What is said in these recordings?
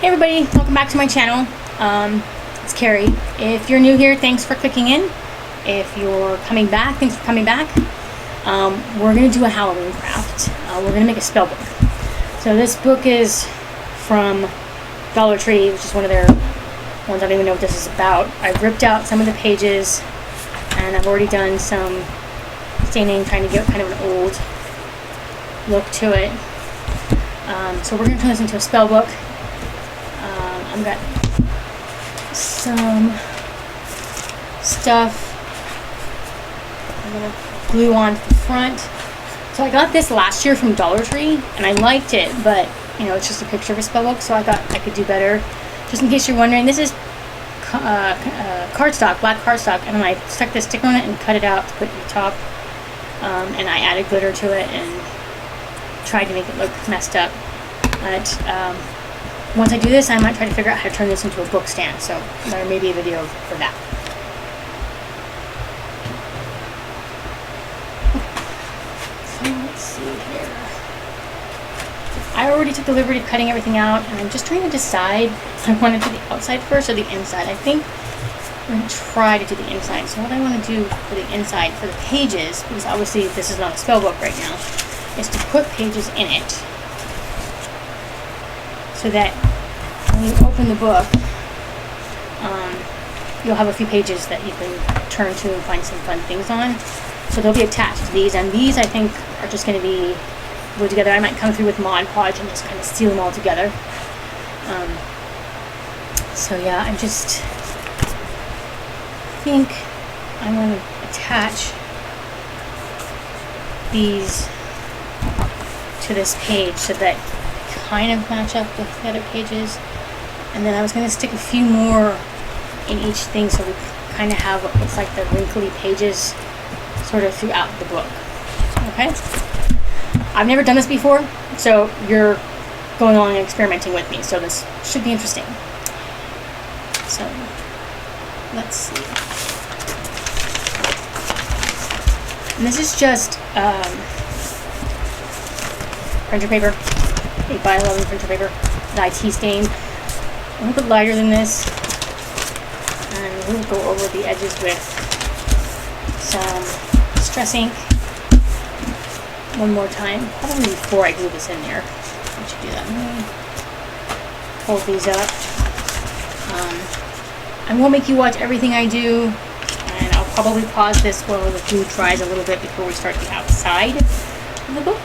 Hey everybody, welcome back to my channel. It's Carrie. If you're new here, thanks for clicking in. If you're coming back, thanks for coming back. We're going to do a Halloween craft. We're going to make a spell book. So this book is from Dollartree, which is one of their ones. I don't even know what this is about. I've ripped out some of the pages and I've already done some staining, trying to get kind of an old look to it. So we're going to turn this into a spell book. I've got some stuff I'm going to glue on to the front. So I got this last year from Dollartree and I liked it, but you know, it's just a picture of a spell book, so I thought I could do better. Just in case you're wondering, this is cardstock, black cardstock, and then I stuck this sticker on it and cut it out to put in the top. And I added glitter to it and tried to make it look messed up. But once I do this, I might try to figure out how to turn this into a book stand, so there may be a video for that. So let's see here. I already took the liberty of cutting everything out, and I'm just trying to decide if I want to do the outside first or the inside. I think I'm going to try to do the inside. So what I want to do for the inside, for the pages, because obviously this is not a spell book right now, is to put pages in it, so that when you open the book, you'll have a few pages that you can turn to and find some fun things on. So they'll be attached to these, and these I think are just going to be glued together. I might come through with Mod Podge and just kind of seal them all together. So yeah, I just think I'm going to attach these to this page so that kind of match up with the other pages, and then I was going to stick a few more in each thing so we kind of have what looks like the wrinkly pages sort of throughout the book. Okay, I've never done this before, so you're going along and experimenting with me, so this should be interesting. So let's see, and this is just printer paper, 8x11 printer paper that I tea stained. A little bit lighter than this, and we'll go over the edges with some stress ink one more time, probably before I glue this in there. I should do that. Let me hold these up. I won't make you watch everything I do, and I'll probably pause this while the glue dries a little bit before we start the outside of the book.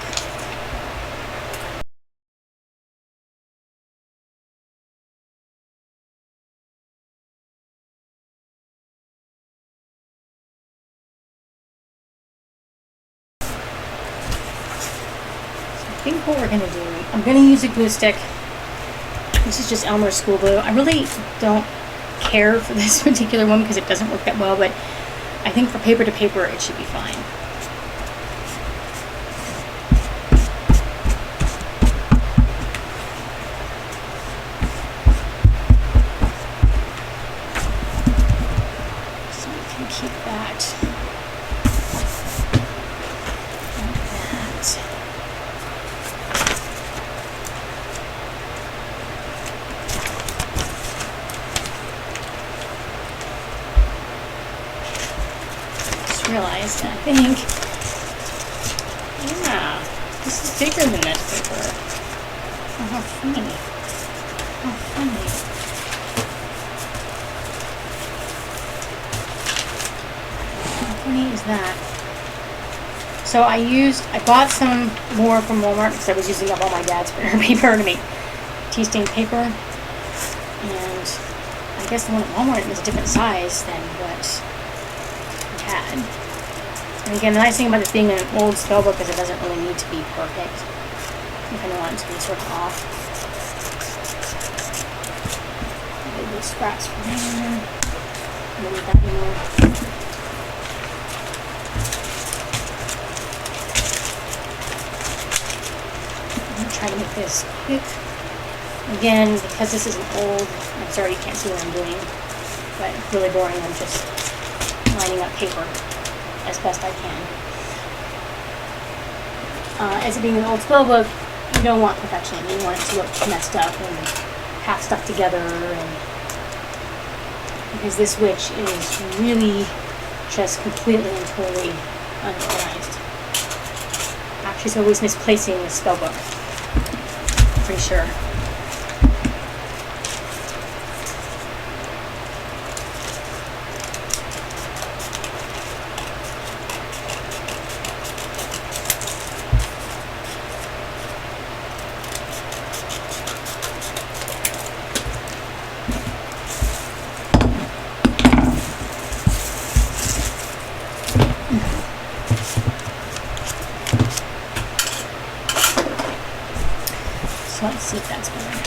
I think what we're going to do, I'm going to use a glue stick. This is just Elmer's School Glue. I really don't care for this particular one because it doesn't work that well, but I think for paper to paper it should be fine. So we can keep that like that. Realized, I think, yeah, this is bigger than this paper. Oh, how funny. How funny. How funny is that? So I bought some more from Walmart because I was using up all my dad's printer paper to make tea stained paper. And I guess the one at Walmart is a different size than what had. And again, the nice thing about this being an old spell book is it doesn't really need to be perfect. You kind of want it to be sort of off. Maybe scraps from there. Maybe that anymore. I'm going to try to make this quick. Again, because this is an old, I'm sorry you can't see what I'm doing, but it's really boring. I'm just lining up paper as best I can. As it being an old spell book, you don't want perfection. You want it to look messed up and half stuck together, and because this witch is really just completely and totally unorganized. She's always misplacing the spell book. Pretty sure. So let's see if that's better now.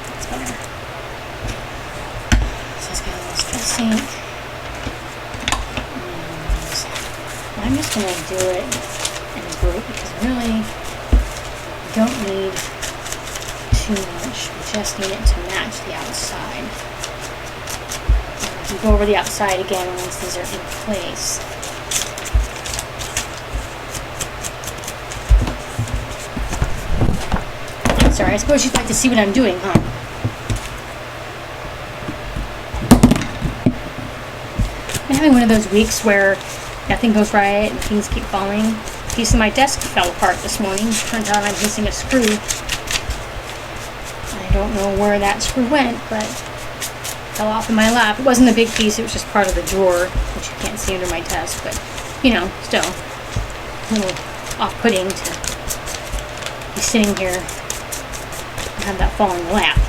That's better. So let's get a little stress ink. And I'm just going to do it in a group because really we don't need too much. We just need it to match the outside. You go over the outside again once these are in place. Sorry, I suppose you'd like to see what I'm doing, huh? I'm having one of those weeks where nothing goes right and things keep falling. A piece of my desk fell apart this morning. Turns out I'm missing a screw. I don't know where that screw went, but fell off in my lap. It wasn't a big piece, it was just part of the drawer, which you can't see under my desk, but, you know, still a little off-putting to be sitting here and have that fall in the lap.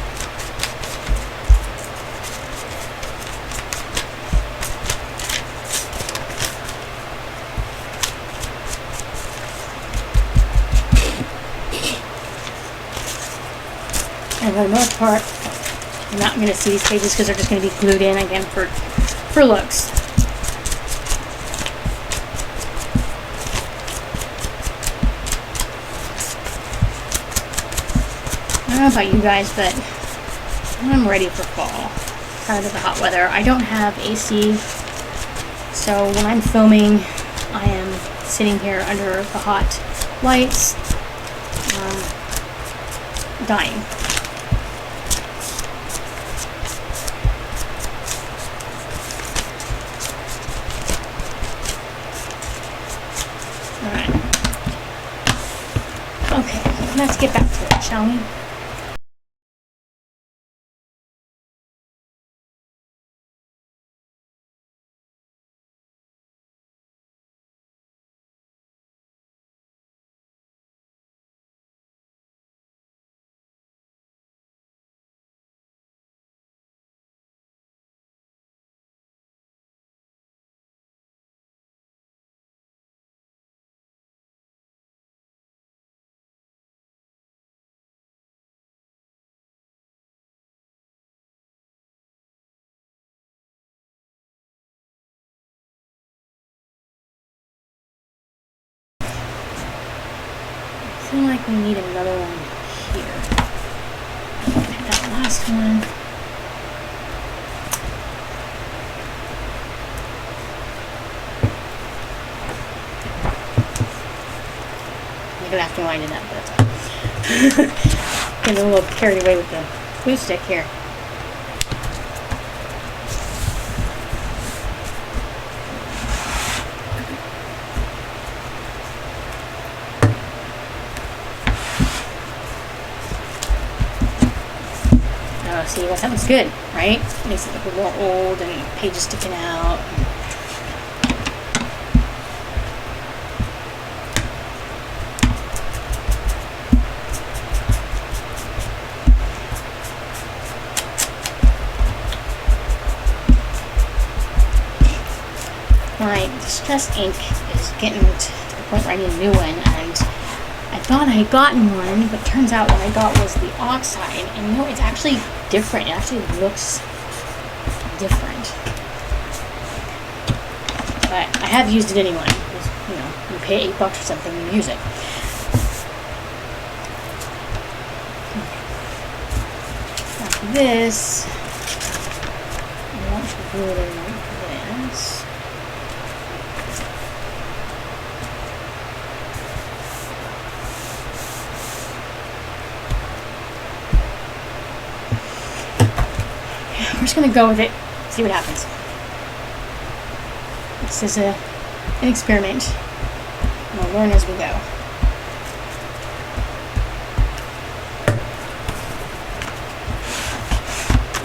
And for the most part, you're not going to see these pages because they're just going to be glued in again for looks. I don't know about you guys, but I'm ready for fall. Tired of the hot weather. I don't have AC, so when I'm filming, I am sitting here under the hot lights, dying. Okay, let's get back to it, shall we? I feel like we need another one here. That last one. You're gonna have to wind it up, but that's all. Getting a little carried away with the glue stick here. See, that looks good, right? Makes it look a little old and pages sticking out. My distress ink is getting to the point where I need a new one, and I thought I had gotten one, but turns out what I got was the oxide, and you know, it's actually different. It actually looks different. But I have used it anyway. You know, you pay $8 or something and use it. After this, I want to glue it in like this. just gonna go with it, see what happens. This is an experiment. We'll learn as we go.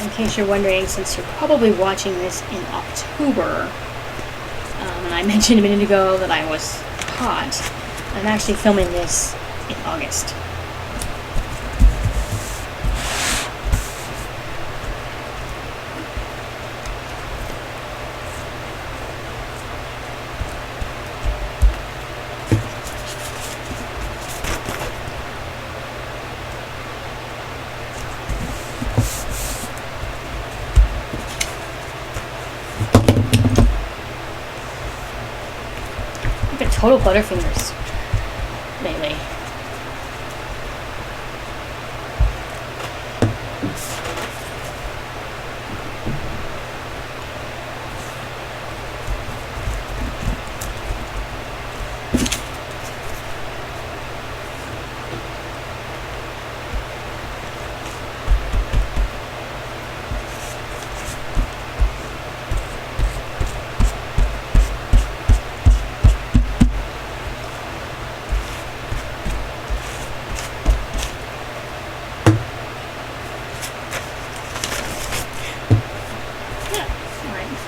In case you're wondering, since you're probably watching this in October, and I mentioned a minute ago that I was hot, I'm actually filming this in August. Total butterfingers lately.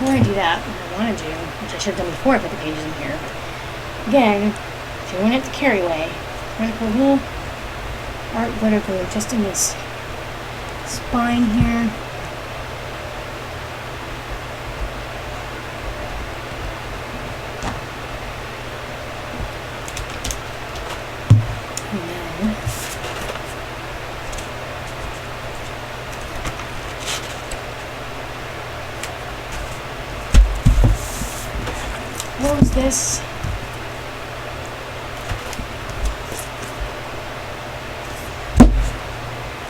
Before I do that, what I want to do, which I should have done before I put the pages in here, again, doing it the Carrie way, I'm going to put a little art glitter glue just in this spine here. Close this.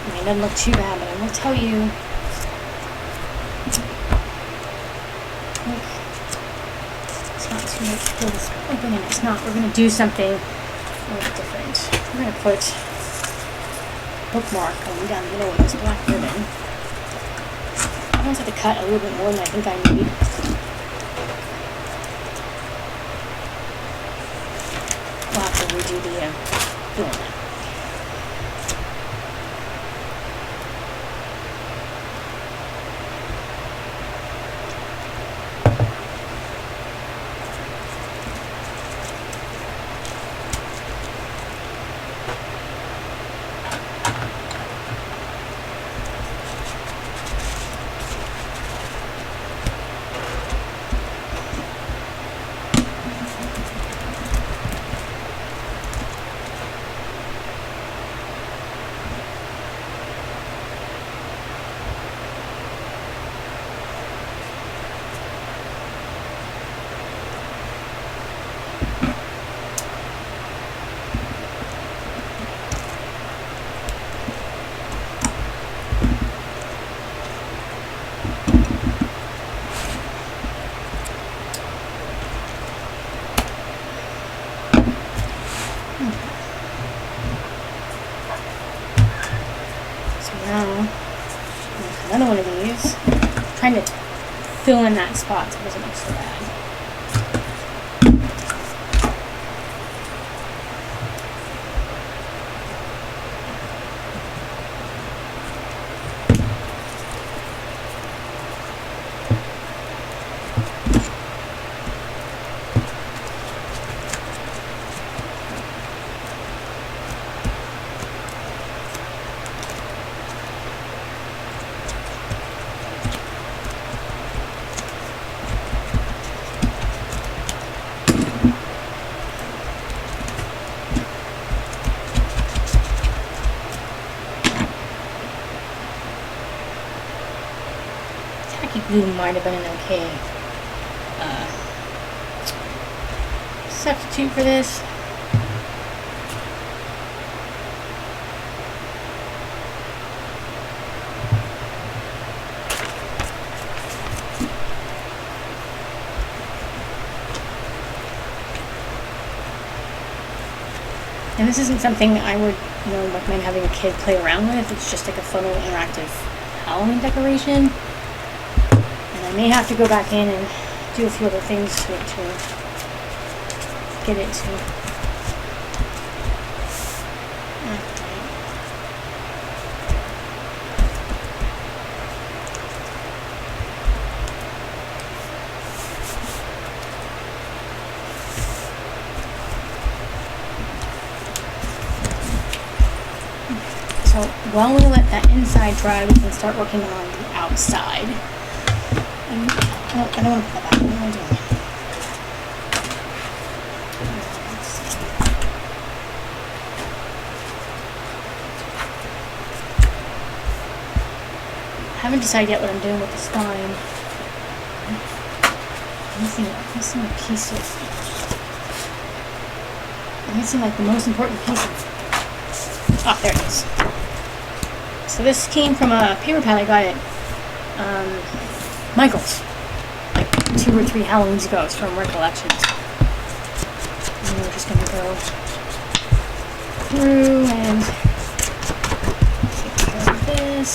It doesn't look too bad, but I will tell you. Look, it's not too much for this open, and it's not. We're going to do something a little different. We're going to put bookmark going down the middle with this black ribbon. I almost have to cut a little bit more than I think I need. We'll have to redo the film. Another one of these. I'm trying to fill in that spot so it doesn't look so bad. Glue might have been an okay substitute for this. And this isn't something I would, recommend having a kid play around with. It's just like a fun little interactive Halloween decoration. I may have to go back in and do a few other things to it to get it to activate. So while we let that inside dry, we can start working on the outside. And I don't want to put that back. What am I doing? Let's see. I haven't decided yet what I'm doing with the spine. I'm missing a piece of. I'm missing like the most important piece of. Oh, there it is. So this came from a paper pad I got at Michael's like 2 or 3 Halloweens ago. It's from Recollections. And we're just going to go through and take care of this.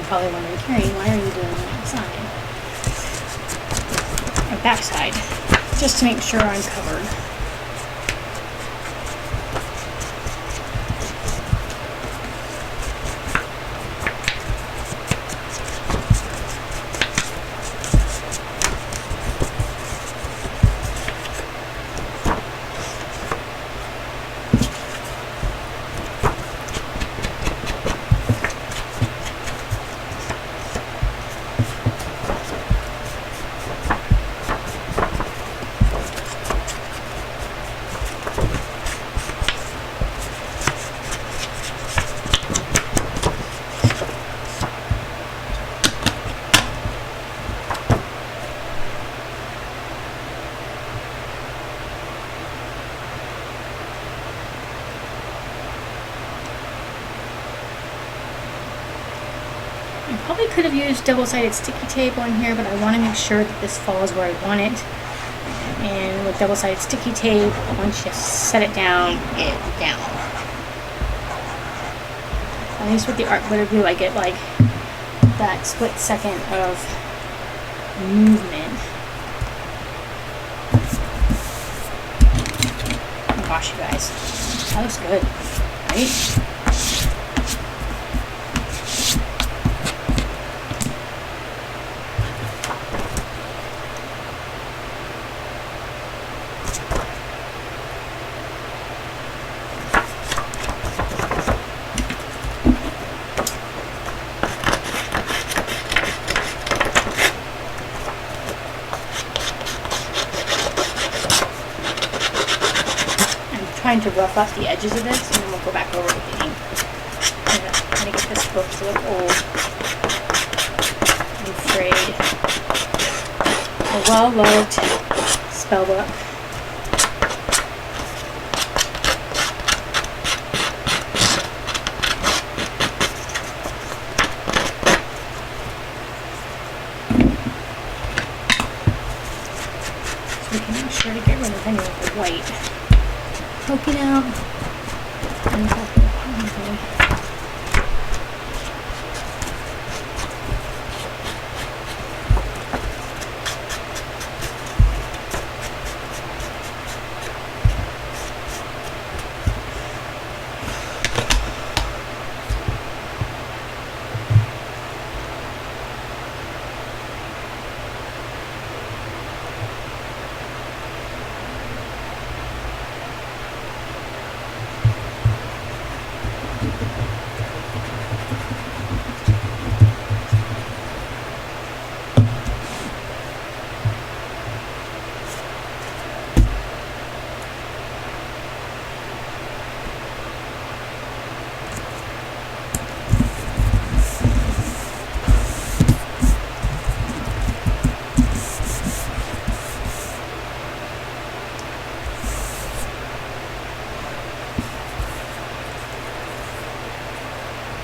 Probably wondering, Carrie, why are you doing the outside or backside? Just to make sure I'm covered. I probably could have used double-sided sticky tape on here, but I want to make sure that this falls where I want it. And with double-sided sticky tape, once you set it down, it's down. At least with the art glitter glue, I get like that split second of movement. Oh gosh, you guys, that looks good, right? Trying to rough up the edges of this, and then we'll go back over with the ink. I'm gonna get this book to look old and frayed. A well-loved spell book. So we can make sure to get rid of any of the white poking out and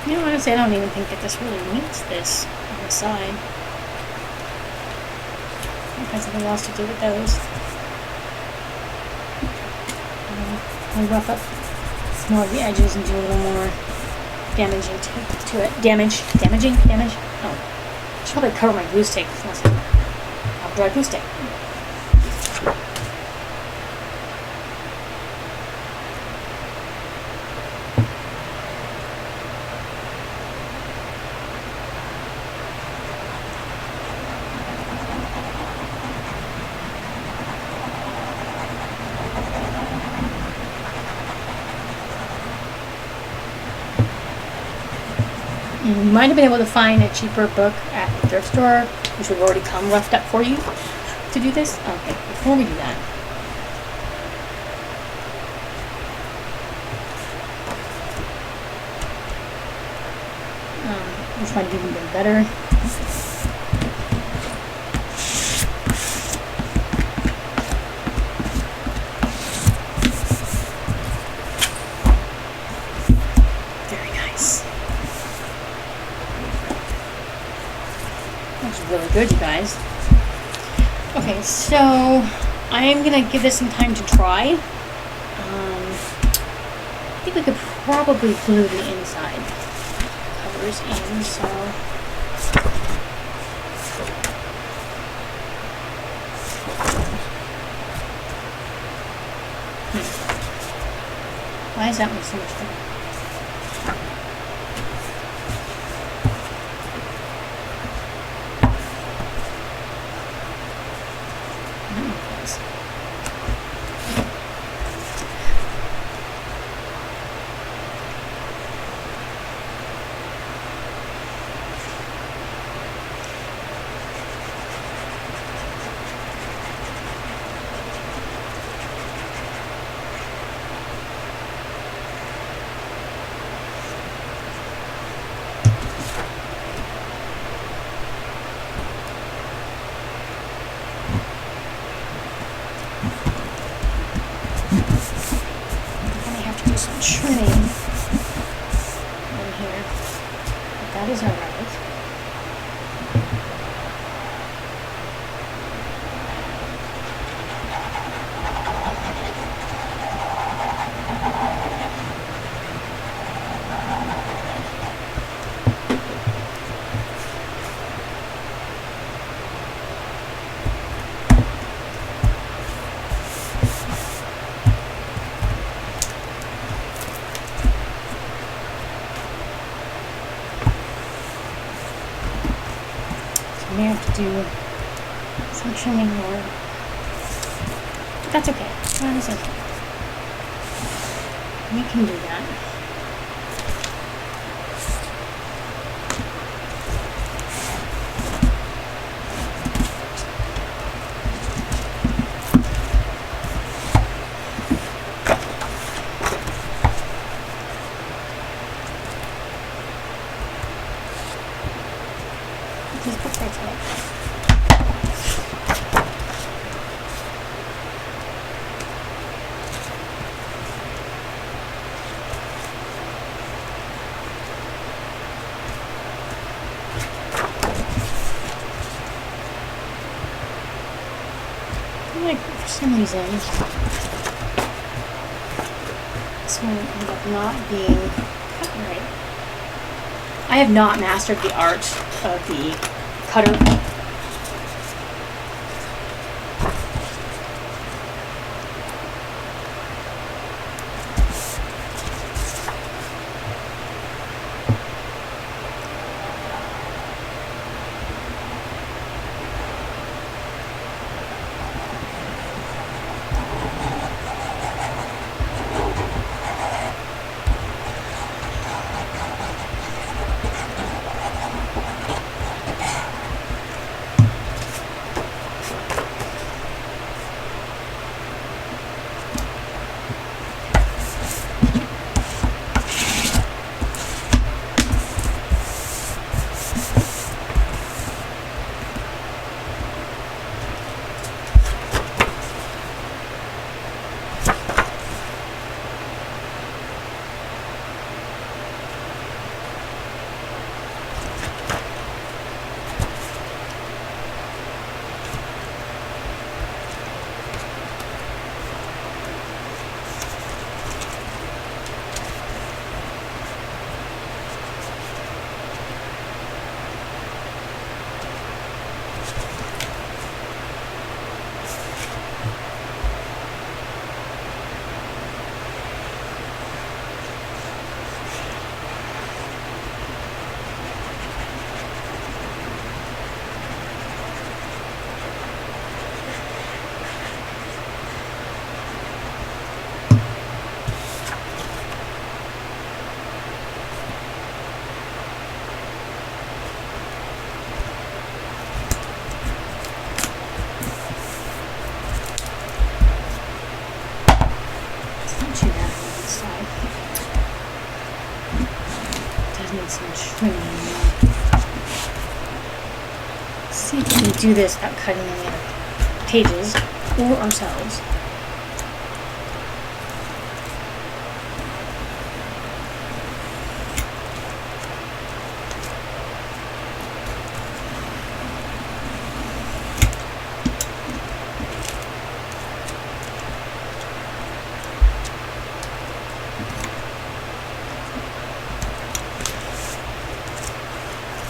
You know, honestly, I don't even think that this really needs this on the side. I'll find something else to do with those. I'll rough up more of the edges and do a little more damaging to it. Damage? Oh. I should probably cover my glue stick. I'll draw a glue stick. You might have been able to find a cheaper book at the thrift store, which would already come roughed up for you to do this. Okay, before we do that, which might have even been better. Very nice. That's really good, you guys. Okay, so I'm gonna give this some time to dry. I think we could probably glue the inside covers in, so why is that one so much better? Trimming in here, but that is alright. I may have to do some trimming more. That's okay. That is okay. We can do that. Just put that up. Like, for some reason, this one ended up not being cut right. I have not mastered the art of the cutter. need some trimming. Let's see if we can do this without cutting any other pages or ourselves.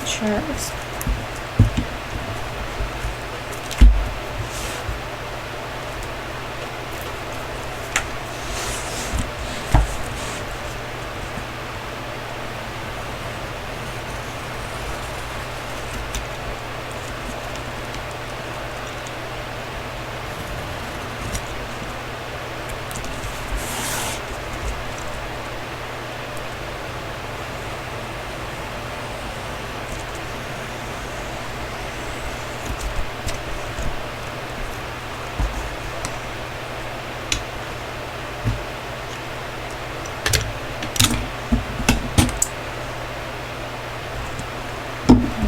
Sure.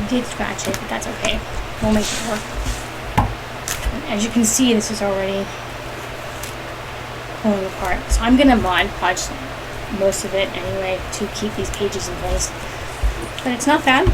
Did scratch it, but that's okay. We'll make it work. And as you can see, this is already pulling apart. So I'm gonna Mod Podge most of it anyway to keep these pages in place. But it's not bad.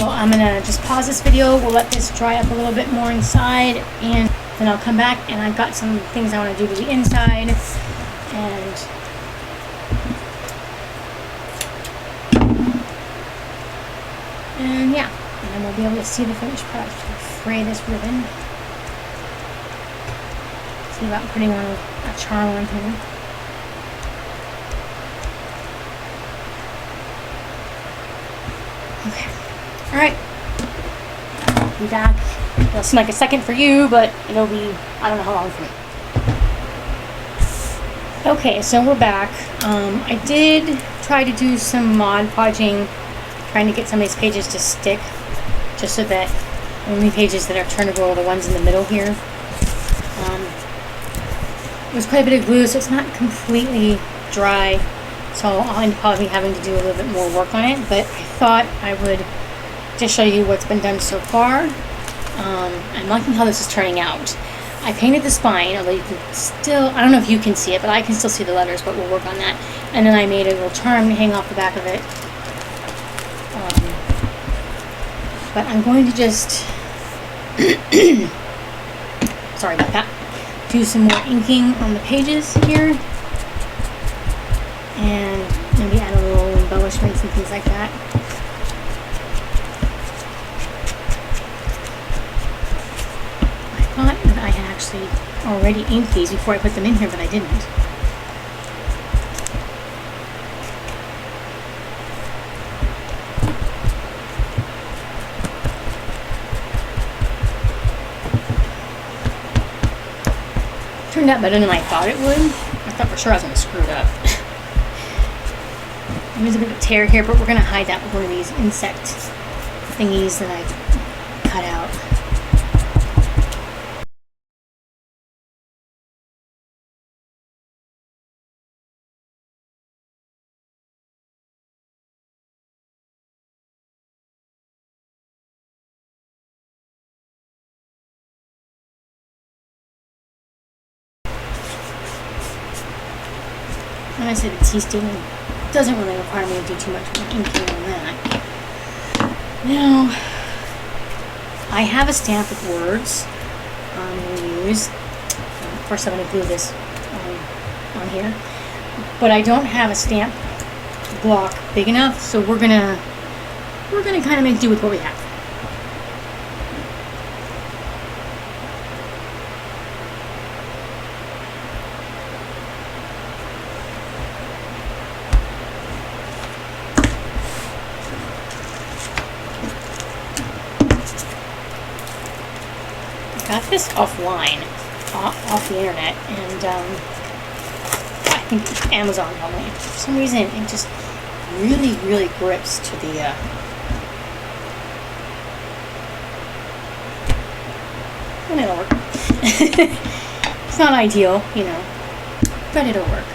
I'm gonna just pause this video. We'll let this dry up a little bit more inside, and then I'll come back, and I've got some things I want to do to the inside, and yeah, and then we'll be able to see the finished product. Fray this ribbon. See about putting on a charm on here. Okay. All right, I'll be back. It'll seem like a second for you, but it'll be, I don't know how long for me. Okay, so we're back. I did try to do some Mod Podging, trying to get some of these pages to stick, just so that only pages that are turnable are the ones in the middle here. It was quite a bit of glue, so it's not completely dry, so I'll end up probably having to do a little bit more work on it, but I thought I would to show you what's been done so far. I'm liking how this is turning out. I painted the spine, although you can still, I don't know if you can see it, but I can still see the letters, but we'll work on that. And then I made a little charm to hang off the back of it. But I'm going to just, sorry about that, do some more inking on the pages here. And maybe add a little embellishments and things like that. I thought that I had actually already inked these before I put them in here, but I didn't. Turned out better than I thought it would. I thought for sure I was going to screw it up. There's a bit of a tear here, but we're going to hide that with one of these insect thingies that I cut out. And I said the tea stain doesn't really require me to do too much more inking on that. Now, I have a stamp with words I'm going to use. First, I'm going to glue this on here, but I don't have a stamp block big enough, so we're gonna kind of make do with what we have. this offline, off the internet, and I think Amazon probably. For some reason, it just really, really grips to the. And it'll work. It's not ideal, you know, but it'll work.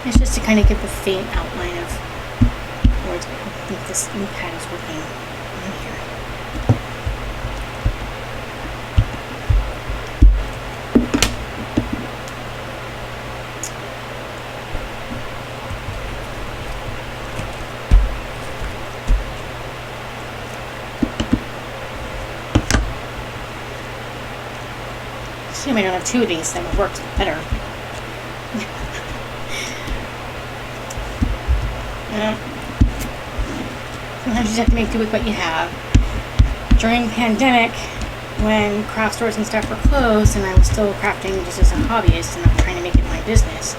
It's just to kind of give the faint outline of where it's going. I think this ink pad is working in here. I might not have two of these, that would work better. Sometimes you just have to make do with what you have. During the pandemic, when craft stores and stuff were closed, and I was still crafting just as a hobbyist and not trying to make it my business,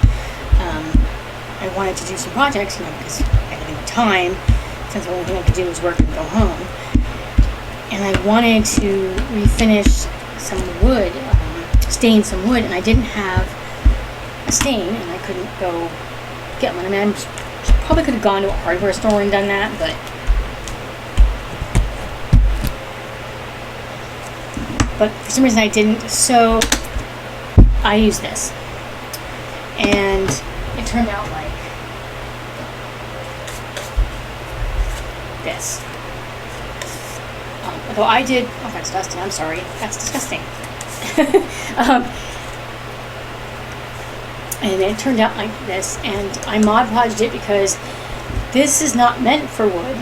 I wanted to do some projects, you know, because I didn't have time, since the only thing I could do was work and go home. And I wanted to refinish some wood, stain some wood, and I didn't have a stain, and I couldn't go get one. I mean, I probably could have gone to a hardware store and done that, but for some reason I didn't, so I used this, and it turned out like this. Although I did, oh, that's dusty, I'm sorry, that's disgusting. And it turned out like this, and I Mod Podged it because this is not meant for wood,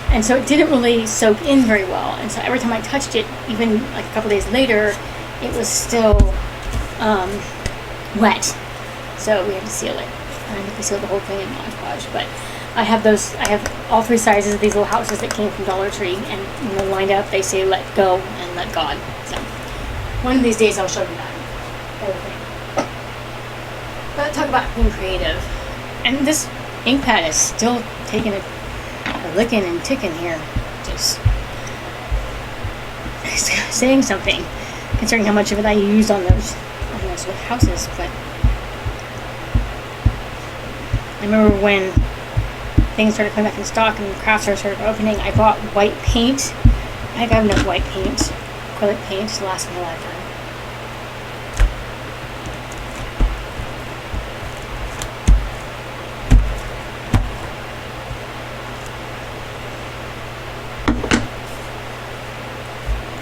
and so it didn't really soak in very well, and so every time I touched it, even like a couple days later, it was still wet, so we had to seal it. And I think we sealed the whole thing in Mod Podge, but I have all three sizes of these little houses that came from Dollartree, and when they're lined up, they say let go and let God. So one of these days I'll show you that whole thing. But talk about being creative. And this ink pad is still taking a licking and ticking here. Just saying something, considering how much of it I used on those houses. But I remember when things started coming back in stock and craft stores started opening, I bought white paint. I think I have enough white paint, acrylic paint, to last me a lifetime.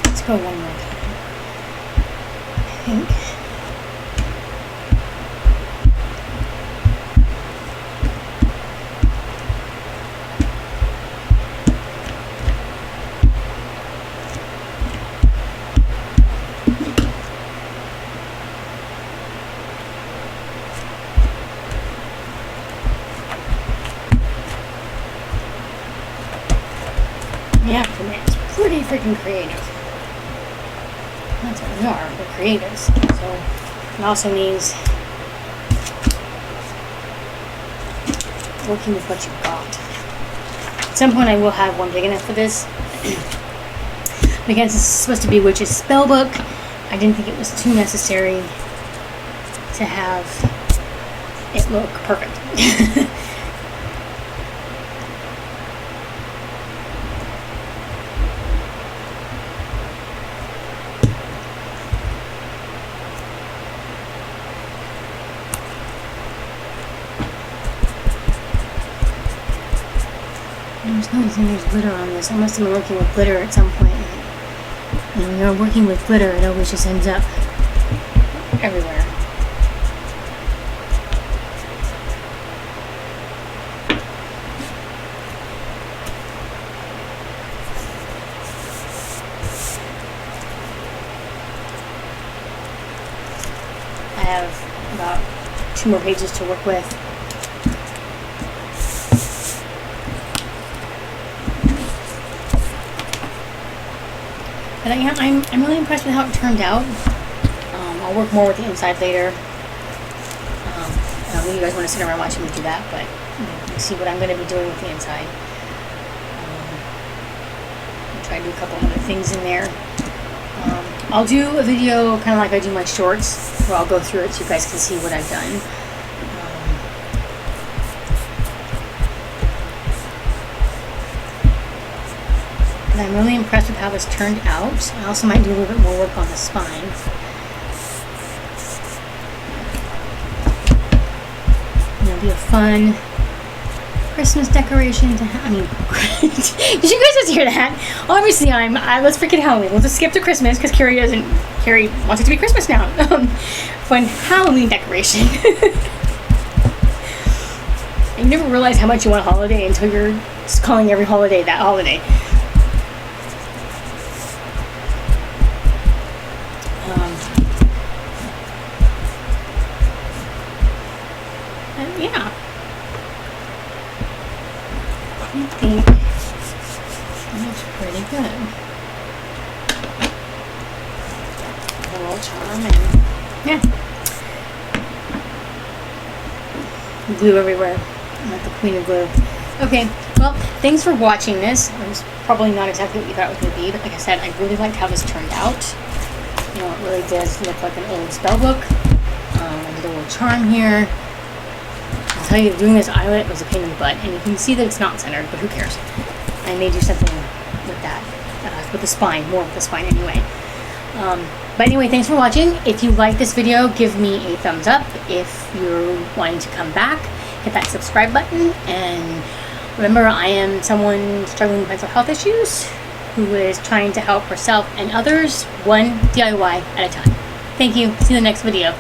Let's go one more time. I think. Yeah, for me, it's pretty freaking creative. That's what we are. We're creatives. So it also means working with what you've got. At some point, I will have one big enough for this. But again, this is supposed to be Witch's Spellbook. I didn't think it was too necessary to have it look perfect. There's noticing there's glitter on this. I must have been working with glitter at some point. And when you're working with glitter, it always just ends up everywhere. I have about 2 more pages to work with. But I'm really impressed with how it turned out. I'll work more with the inside later. I don't know if you guys want to sit around watching me do that, but you can see what I'm going to be doing with the inside. I'll try to do a couple other things in there. I'll do a video kind of like I do my shorts, where I'll go through it so you guys can see what I've done. And I'm really impressed with how this turned out. I also might do a little bit more work on the spine. It'll be a fun Christmas decoration to have. I mean, did you guys just hear that? Obviously, let's freaking Halloween. We'll just skip to Christmas because Carrie wants it to be Christmas now. Fun Halloween decoration. You never realize how much you want a holiday until you're just calling every holiday that holiday. Yeah. I think that's pretty good. A little charm and yeah. Glue everywhere. I'm like the queen of glue. Okay, well, thanks for watching this. It was probably not exactly what you thought it was going to be, but like I said, I really liked how this turned out. You know, it really does look like an old spell book. I did a little charm here. I'll tell you, doing this eyelet was a pain in the butt, and you can see that it's not centered, but who cares? I may do something with that, with the spine, more with the spine anyway. But anyway, thanks for watching. If you like this video, give me a thumbs up. If you're wanting to come back, hit that subscribe button. And remember, I am someone struggling with mental health issues who is trying to help herself and others, one DIY at a time. Thank you. See you in the next video.